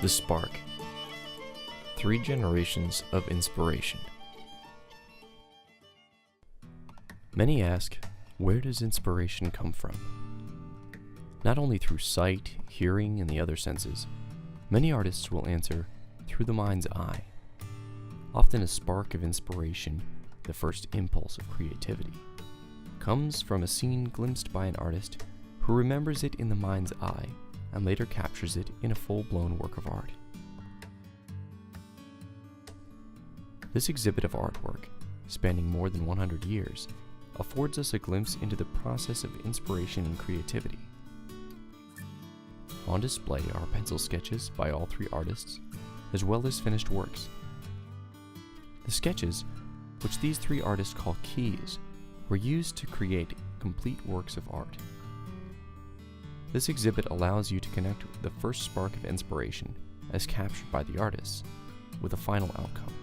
The Spark. 3 generations of inspiration. Many ask, where does inspiration come from? Not only through sight, hearing, and the other senses, many artists will answer through the mind's eye. Often a spark of inspiration, the first impulse of creativity, comes from a scene glimpsed by an artist who remembers it in the mind's eye and later captures it in a full-blown work of art. This exhibit of artwork, spanning more than 100 years, affords us a glimpse into the process of inspiration and creativity. On display are pencil sketches by all 3 artists, as well as finished works. The sketches, which these 3 artists call keys, were used to create complete works of art. This exhibit allows you to connect the first spark of inspiration, as captured by the artists, with a final outcome.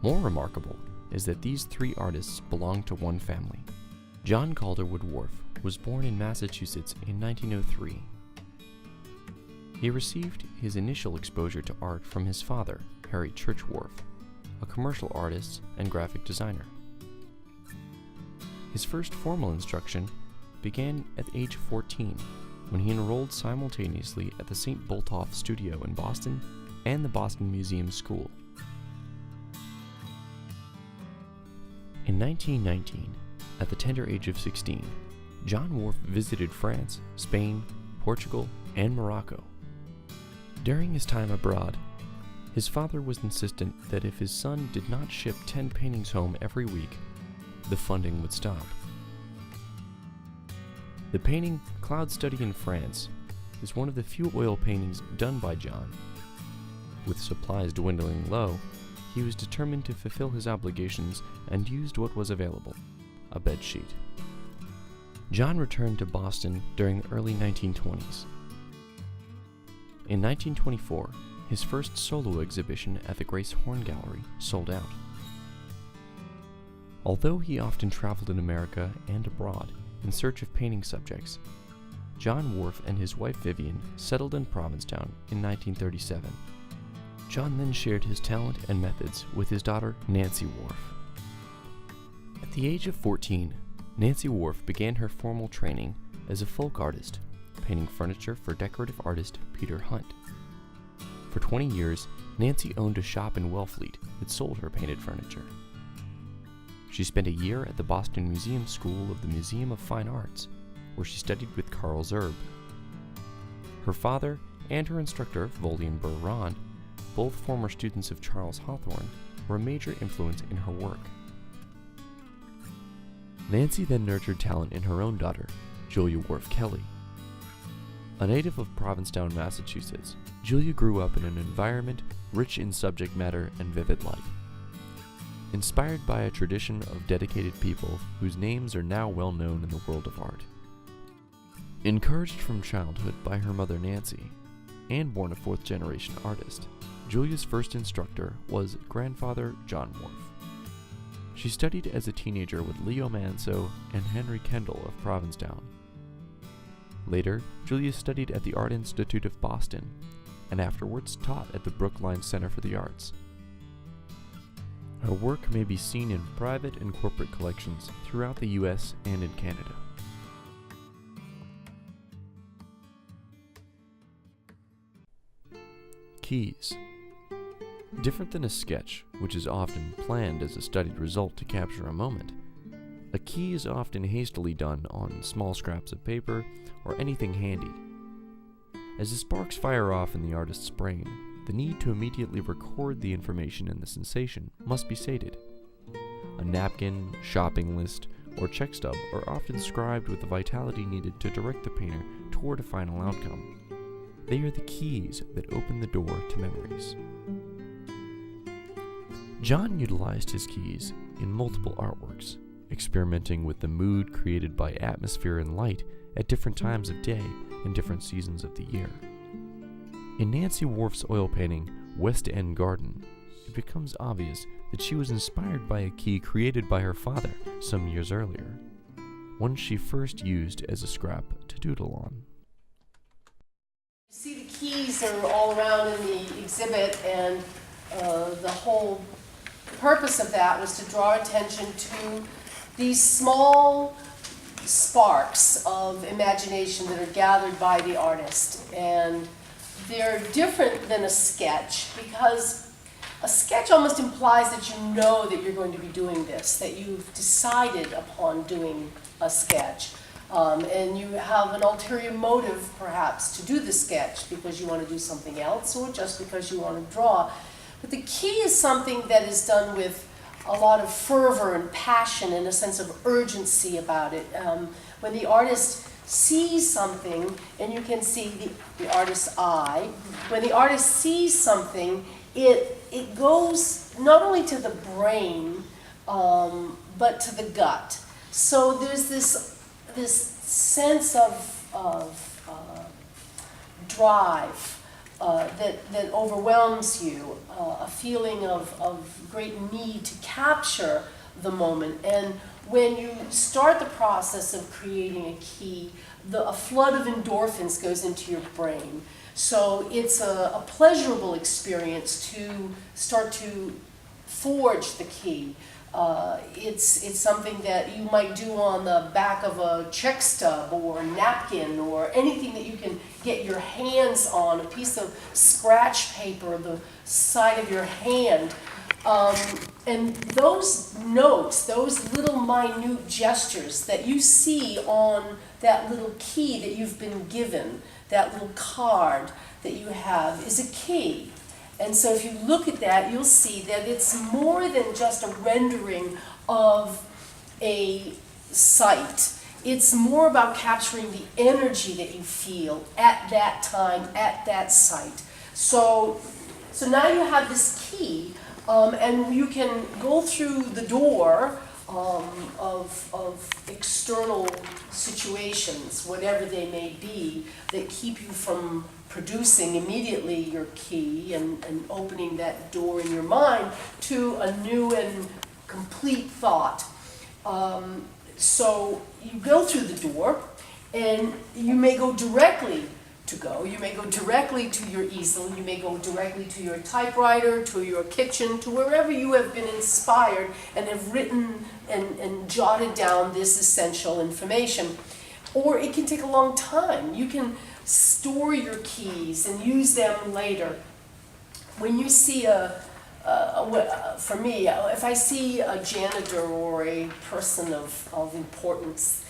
More remarkable is that these 3 artists belong to one family. John Calderwood Worf was born in Massachusetts in 1903. He received his initial exposure to art from his father, Harry Church Worf, a commercial artist and graphic designer. His first formal instruction began at age 14, when he enrolled simultaneously at the St. Botolph Studio in Boston and the Boston Museum School. In 1919, at the tender age of 16, John Worf visited France, Spain, Portugal, and Morocco. During his time abroad, his father was insistent that if his son did not ship 10 paintings home every week, the funding would stop. The painting Cloud Study in France is one of the few oil paintings done by John. With supplies dwindling low, he was determined to fulfill his obligations and used what was available, a bedsheet. John returned to Boston during the early 1920s. In 1924, his first solo exhibition at the Grace Horn Gallery sold out. Although he often traveled in America and abroad in search of painting subjects, John Worf and his wife Vivian settled in Provincetown in 1937. John then shared his talent and methods with his daughter Nancy Worf. At the age of 14, Nancy Worf began her formal training as a folk artist, painting furniture for decorative artist Peter Hunt. For 20 years, Nancy owned a shop in Wellfleet that sold her painted furniture. She spent a year at the Boston Museum School of the Museum of Fine Arts, where she studied with Carl Zerb. Her father and her instructor, Voldian Burr-Ron, both former students of Charles Hawthorne, were a major influence in her work. Nancy then nurtured talent in her own daughter, Julia Worf Kelly. A native of Provincetown, Massachusetts, Julia grew up in an environment rich in subject matter and vivid light. Inspired by a tradition of dedicated people whose names are now well known in the world of art. Encouraged from childhood by her mother Nancy, and born a 4th-generation artist, Julia's first instructor was grandfather John Worf. She studied as a teenager with Leo Manso and Henry Kendall of Provincetown. Later, Julia studied at the Art Institute of Boston, and afterwards taught at the Brookline Center for the Arts. Her work may be seen in private and corporate collections throughout the US and in Canada. Keys. Different than a sketch, which is often planned as a studied result to capture a moment, a key is often hastily done on small scraps of paper or anything handy. As the sparks fire off in the artist's brain, the need to immediately record the information and the sensation must be sated. A napkin, shopping list, or check stub are often scribed with the vitality needed to direct the painter toward a final outcome. They are the keys that open the door to memories. John utilized his keys in multiple artworks, experimenting with the mood created by atmosphere and light at different times of day and different seasons of the year. In Nancy Worf's oil painting, West End Garden, it becomes obvious that she was inspired by a key created by her father some years earlier, one she first used as a scrap to doodle on. See the keys are all around in the exhibit, and the whole purpose of that was to draw attention to these small sparks of imagination that are gathered by the artist. And they're different than a sketch, because a sketch almost implies that you know that you're going to be doing this, that you've decided upon doing a sketch. And you have an ulterior motive, perhaps, to do the sketch because you want to do something else or just because you want to draw. But the key is something that is done with a lot of fervor and passion and a sense of urgency about it. When the artist sees something, and you can see the artist's eye, when the artist sees something, it goes not only to the brain, but to the gut. So there's this sense of drive that overwhelms you, a feeling of great need to capture the moment. And when you start the process of creating a key, a flood of endorphins goes into your brain. So it's a pleasurable experience to start to forge the key. It's something that you might do on the back of a check stub or a napkin or anything that you can get your hands on, a piece of scratch paper, the side of your hand. And those notes, those little minute gestures that you see on that little key that you've been given, that little card that you have, is a key. And so if you look at that, you'll see that it's more than just a rendering of a site. It's more about capturing the energy that you feel at that time, at that site. So now you have this key, and you can go through the door of external situations, whatever they may be, that keep you from producing immediately your key and opening that door in your mind to a new and complete thought. So you go through the door, and you may go directly you may go directly to your easel, you may go directly to your typewriter, to your kitchen, to wherever you have been inspired and have written and jotted down this essential information. Or it can take a long time. You can store your keys and use them later. When you see for me, if I see a janitor or a person of importance,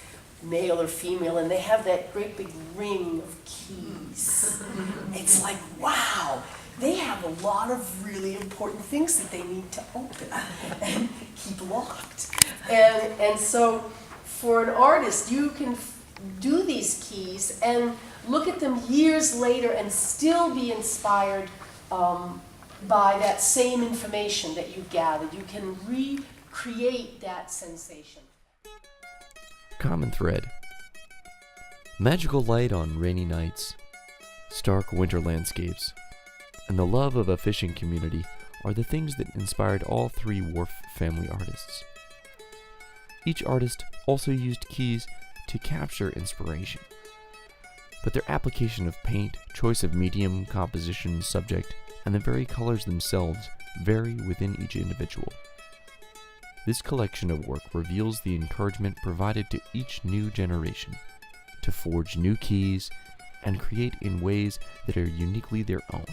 male or female, and they have that great big ring of keys, it's like, wow, they have a lot of really important things that they need to open and keep locked. And so for an artist, you can do these keys and look at them years later and still be inspired by that same information that you gathered. You can recreate that sensation. Common thread. Magical light on rainy nights, stark winter landscapes, and the love of a fishing community are the things that inspired all three Whorf family artists. Each artist also used keys to capture inspiration, but their application of paint, choice of medium, composition, subject, and the very colors themselves vary within each individual. This collection of work reveals the encouragement provided to each new generation to forge new keys and create in ways that are uniquely their own.